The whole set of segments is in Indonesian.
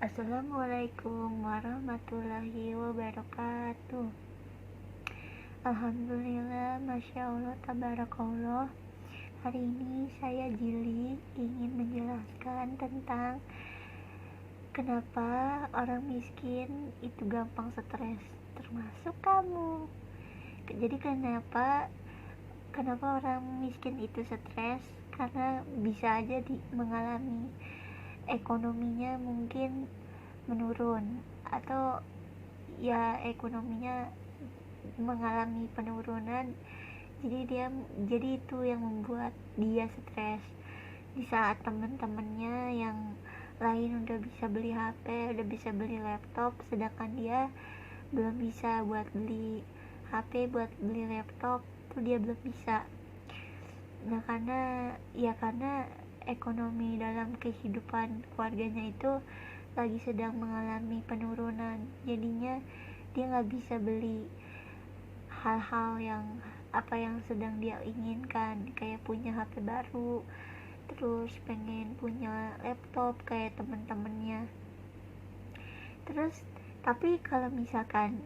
Assalamualaikum warahmatullahi wabarakatuh. Alhamdulillah, Masya Allah, Tabarakallah. Hari ini saya Jili ingin menjelaskan tentang kenapa orang miskin itu gampang stres, termasuk kamu. Jadi kenapa orang miskin itu stres? Karena bisa aja mengalami ekonominya mungkin menurun, atau ya ekonominya mengalami penurunan, jadi itu yang membuat dia stres. Di saat teman-temannya yang lain udah bisa beli HP, udah bisa beli laptop, sedangkan dia belum bisa buat beli HP, buat beli laptop tuh dia belum bisa. Nah, karena ekonomi dalam kehidupan keluarganya itu lagi sedang mengalami penurunan, jadinya dia nggak bisa beli hal-hal yang sedang dia inginkan, kayak punya HP baru, terus pengen punya laptop kayak teman-temannya. Terus tapi kalau misalkan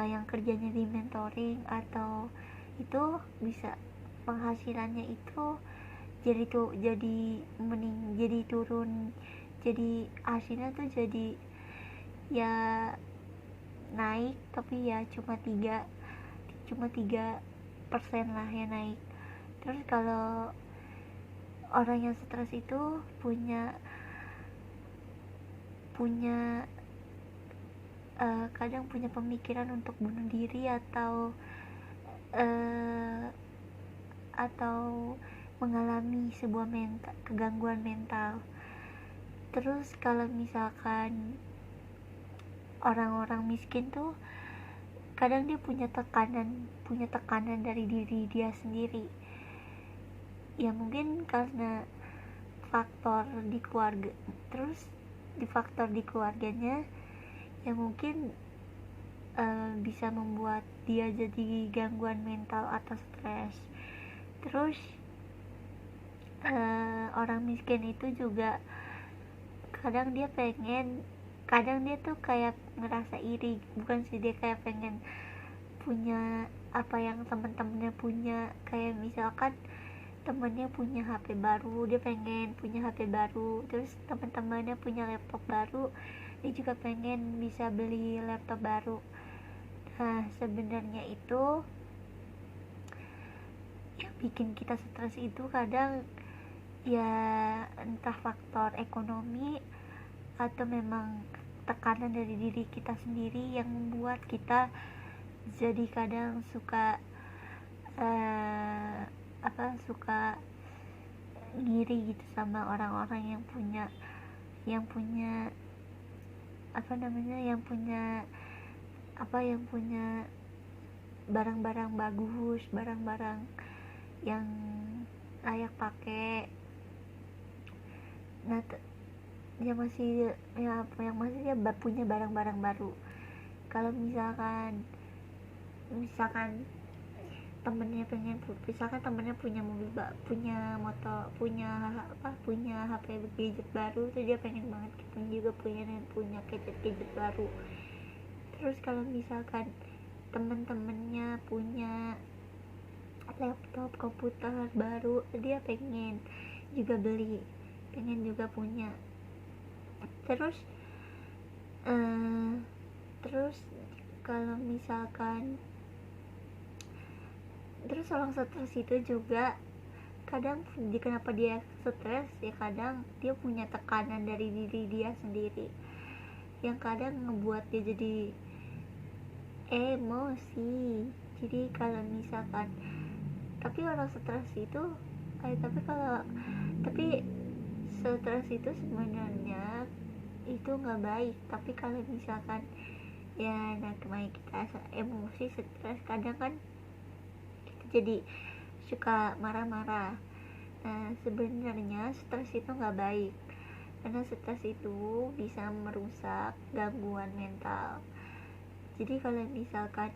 yang kerjanya di mentoring atau itu bisa penghasilannya itu jadi turun, jadi hasilnya tuh jadi ya naik, tapi ya cuma 3% lah ya naik. Terus kalau orang yang stres itu punya kadang punya pemikiran untuk bunuh diri atau mengalami sebuah kegangguan mental. Terus kalau misalkan orang-orang miskin tuh kadang dia punya tekanan dari diri dia sendiri. Ya mungkin karena faktor di keluarga, terus di faktor di keluarganya yang mungkin bisa membuat dia jadi gangguan mental atau stres. Terus orang miskin itu juga kadang dia tuh kayak ngerasa iri, bukan sih, dia kayak pengen punya apa yang teman-temannya punya. Kayak misalkan temannya punya HP baru, dia pengen punya HP baru. Terus teman-temannya punya laptop baru, dia juga pengen bisa beli laptop baru. Nah, sebenarnya itu yang bikin kita stres itu kadang ya entah faktor ekonomi atau memang tekanan dari diri kita sendiri yang membuat kita jadi kadang suka ngiri gitu sama orang-orang yang punya barang-barang bagus, barang-barang yang layak pakai. Nah, yang masih dia punya barang-barang baru. Kalau misalkan temennya punya mobil, punya motor, punya HP gadget baru, tuh dia pengen banget kita juga punya gadget baru. Terus kalau misalkan temen-temennya punya laptop, komputer baru, dia pengen juga punya. Terus kalau misalkan orang stres itu juga kadang kenapa dia stres, ya kadang dia punya tekanan dari diri dia sendiri yang kadang ngebuat dia jadi emosi. Jadi kalau misalkan orang stres itu tapi stres itu sebenarnya itu nggak baik. Tapi kalau misalkan ya namanya kita emosi, stres, kadang kan kita jadi suka marah-marah. Nah, sebenarnya stres itu nggak baik, karena stres itu bisa merusak gangguan mental. Jadi kalau misalkan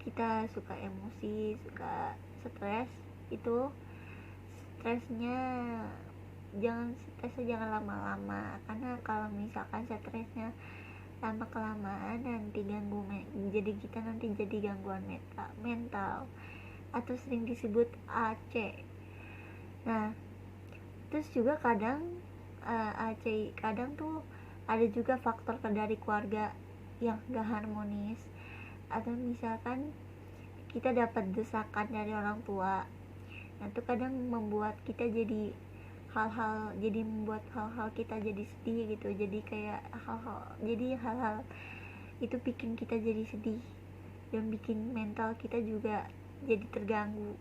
kita suka emosi, suka stres, itu stresnya jangan lama-lama, karena kalau misalkan stresnya lama kelamaan nanti jadi kita nanti jadi gangguan mental atau sering disebut AC. Nah terus juga kadang AC kadang tuh ada juga faktor dari keluarga yang gak harmonis, atau misalkan kita dapat desakan dari orang tua. Nah itu kadang membuat kita jadi membuat hal-hal kita jadi sedih gitu, jadi kayak hal-hal itu bikin kita jadi sedih dan bikin mental kita juga jadi terganggu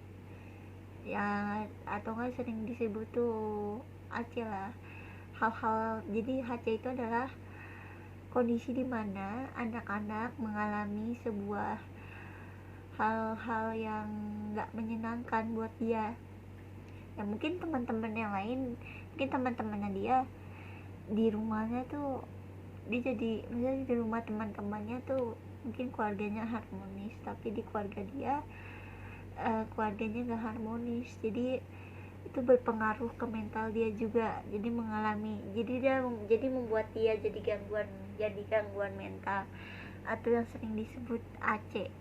ya, atau nggak sering disebut tuh AC lah. Jadi HC itu adalah kondisi dimana anak-anak mengalami sebuah hal-hal yang nggak menyenangkan buat dia. Ya mungkin teman-teman yang lain, mungkin teman-temannya dia di rumahnya tuh dia jadi, misalnya di rumah teman-temannya tuh mungkin keluarganya harmonis, tapi di keluarga dia keluarganya gak harmonis, jadi itu berpengaruh ke mental dia juga, jadi membuat dia jadi gangguan mental atau yang sering disebut AC.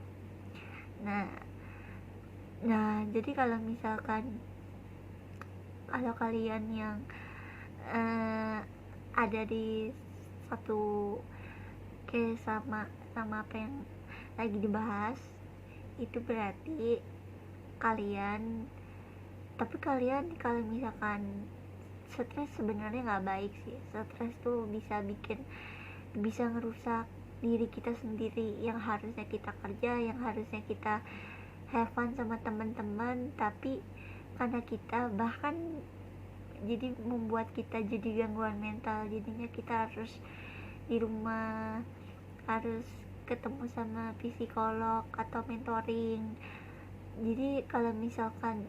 Nah jadi kalau misalkan kalau kalian yang ada di satu case sama apa yang lagi dibahas, itu berarti kalian kalau misalkan stres sebenarnya nggak baik sih. Stres tuh bisa ngerusak diri kita sendiri, yang harusnya kita kerja, yang harusnya kita have fun sama teman-teman, tapi karena kita bahkan jadi membuat kita jadi gangguan mental. Jadinya kita harus di rumah, harus ketemu sama psikolog atau mentoring. Jadi kalau misalkan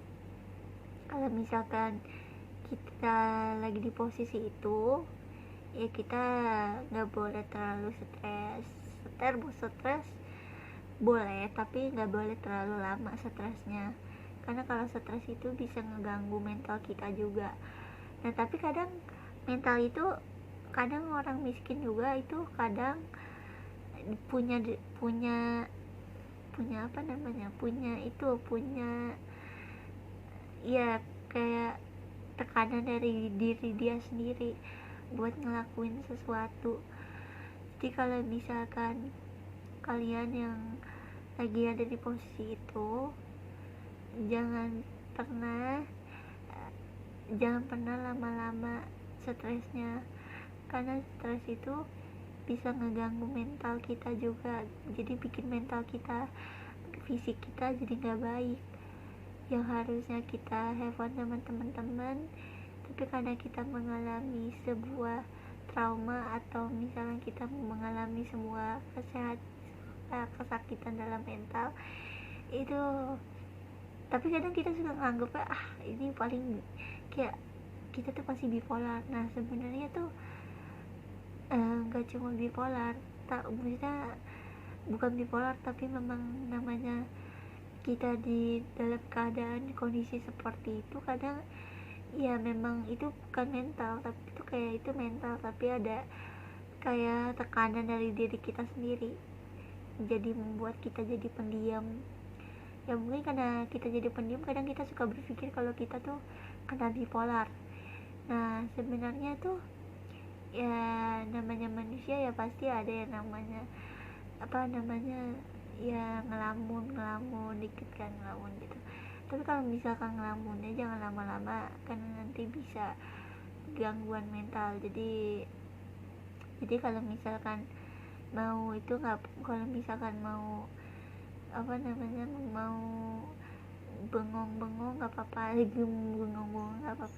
kita lagi di posisi itu, ya kita nggak boleh terlalu stres boleh, tapi nggak boleh terlalu lama stresnya, karena kalau stres itu bisa ngeganggu mental kita juga. Nah tapi kadang orang miskin juga itu kadang punya ya kayak tekanan dari diri dia sendiri buat ngelakuin sesuatu. Jadi kalau misalkan kalian yang lagi ada di posisi itu, jangan pernah lama-lama stresnya, karena stres itu bisa ngeganggu mental kita juga, jadi bikin mental kita, fisik kita jadi gak baik. Yang harusnya kita have fun sama teman-teman, tapi karena kita mengalami sebuah trauma atau misalnya kita mengalami sebuah kesakitan dalam mental itu, tapi kadang kita suka nganggapnya ini paling kayak kita tuh pasti bipolar. Nah sebenarnya tuh nggak cuma bipolar, maksudnya bukan bipolar, tapi memang namanya kita di dalam keadaan kondisi seperti itu kadang ya memang itu bukan mental, tapi itu mental, tapi ada kayak tekanan dari diri kita sendiri, jadi membuat kita jadi pendiam. Ya mungkin karena kita jadi pendiam, kadang kita suka berpikir kalau kita tuh kena bipolar. Nah sebenarnya tuh ya namanya manusia ya pasti ada yang namanya ya ngelamun dikit kan, ngelamun gitu. Tapi kalau misalkan ngelamunnya jangan lama-lama, karena nanti bisa gangguan mental. Jadi kalau misalkan mau mau mau bengong-bengong nggak apa-apa,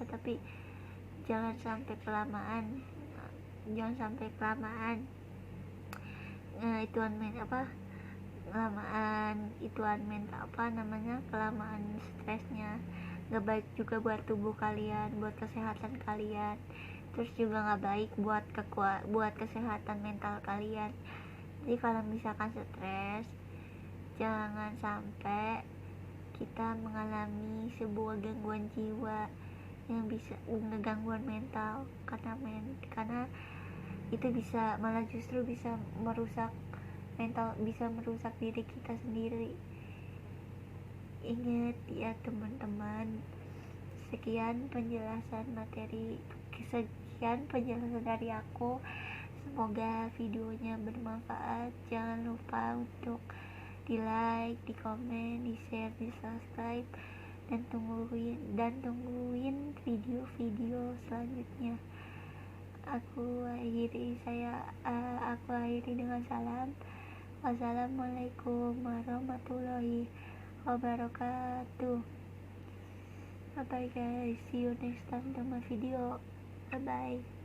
tapi jangan sampai kelamaan. Kelamaan stresnya nggak baik juga buat tubuh kalian, buat kesehatan kalian, terus juga nggak baik buat kesehatan mental kalian. Jadi kalau misalkan stres, jangan sampai kita mengalami sebuah gangguan jiwa, yang bisa gangguan mental, karena itu bisa malah justru bisa merusak mental, bisa merusak diri kita sendiri. Ingat ya teman-teman, sekian penjelasan dari aku. Semoga videonya bermanfaat. Jangan lupa untuk di like, di komen, di share, di subscribe, dan tungguin video-video selanjutnya. Aku akhiri dengan salam. Wassalamualaikum warahmatullahi wabarakatuh. Bye bye guys, see you next time to my video. Bye bye.